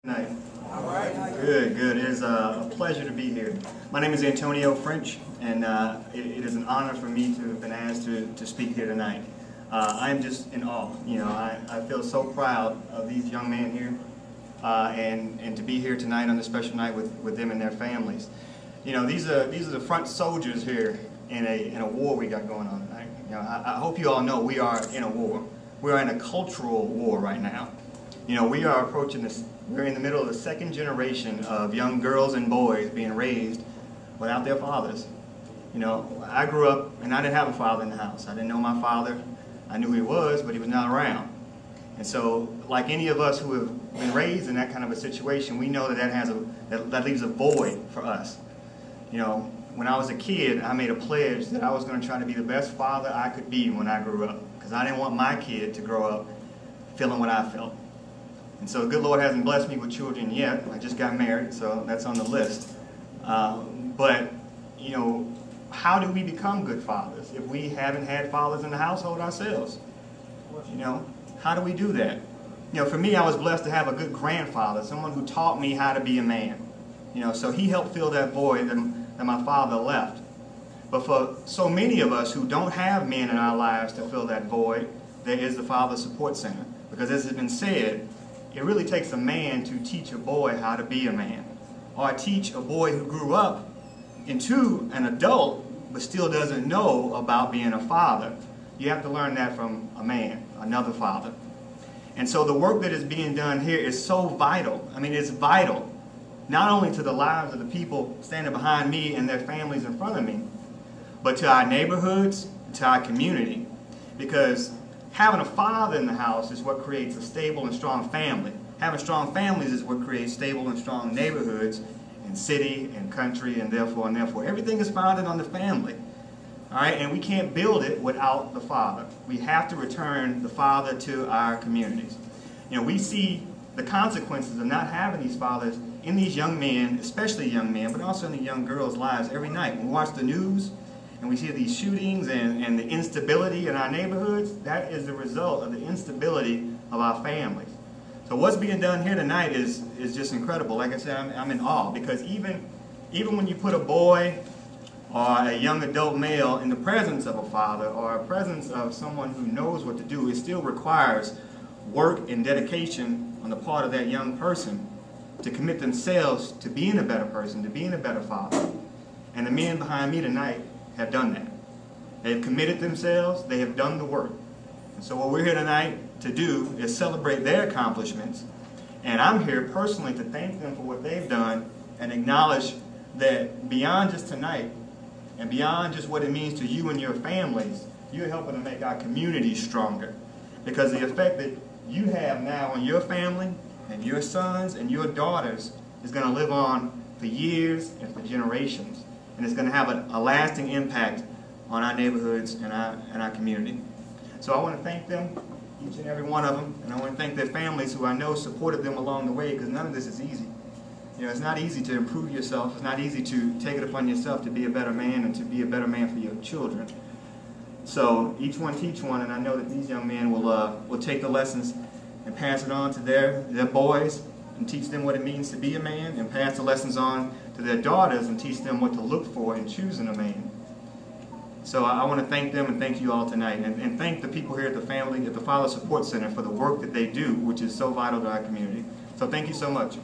Night. All right. Good, good. It is a pleasure to be here. My name is Antonio French, and it is an honor for me to have been asked to speak here tonight. I am just in awe. You know, I feel so proud of these young men here, and to be here tonight on this special night with them and their families. You know, these are the front soldiers here in a war we got going on tonight. You know, I hope you all know we are in a war. We are in a cultural war right now. You know, we are approaching this. We're in the middle of the second generation of young girls and boys being raised without their fathers. You know, I grew up and I didn't have a father in the house. I didn't know my father. I knew who he was, but he was not around. And so, like any of us who have been raised in that kind of a situation, we know that leaves a void for us. You know, when I was a kid, I made a pledge that I was going to try to be the best father I could be when I grew up, because I didn't want my kid to grow up feeling what I felt. And so the good Lord hasn't blessed me with children yet. I just got married, so that's on the list. But, you know, how do we become good fathers if we haven't had fathers in the household ourselves? You know, how do we do that? You know, for me, I was blessed to have a good grandfather, someone who taught me how to be a man. You know, so he helped fill that void that my father left. But for so many of us who don't have men in our lives to fill that void, there is the Father Support Center. Because as has been said, it really takes a man to teach a boy how to be a man, or teach a boy who grew up into an adult but still doesn't know about being a father. You have to learn that from a man, another father. And so the work that is being done here is so vital. I mean, it's vital, not only to the lives of the people standing behind me and their families in front of me, but to our neighborhoods, to our community. Because having a father in the house is what creates a stable and strong family. Having strong families is what creates stable and strong neighborhoods in city and country, and therefore. Everything is founded on the family. All right, and we can't build it without the father. We have to return the father to our communities. You know, we see the consequences of not having these fathers in these young men, especially young men, but also in the young girls' lives every night. When we watch the news, and we see these shootings and the instability in our neighborhoods, that is the result of the instability of our families. So what's being done here tonight is just incredible. Like I said, I'm in awe, because even when you put a boy or a young adult male in the presence of a father or a presence of someone who knows what to do, it still requires work and dedication on the part of that young person to commit themselves to being a better person, to being a better father. And the men behind me tonight have done that. They've committed themselves, they have done the work. And so what we're here tonight to do is celebrate their accomplishments, and I'm here personally to thank them for what they've done and acknowledge that beyond just tonight and beyond just what it means to you and your families, you're helping to make our communities stronger. Because the effect that you have now on your family and your sons and your daughters is going to live on for years and for generations. And it's going to have a lasting impact on our neighborhoods and our community. So I want to thank them, each and every one of them, and I want to thank their families who I know supported them along the way, because none of this is easy. You know, it's not easy to improve yourself. It's not easy to take it upon yourself to be a better man and to be a better man for your children. So each one teach one, and I know that these young men will take the lessons and pass it on to their boys, and teach them what it means to be a man, and pass the lessons on to their daughters and teach them what to look for in choosing a man. So I want to thank them and thank you all tonight, and thank the people here at the Father Support Center for the work that they do, which is so vital to our community. So thank you so much.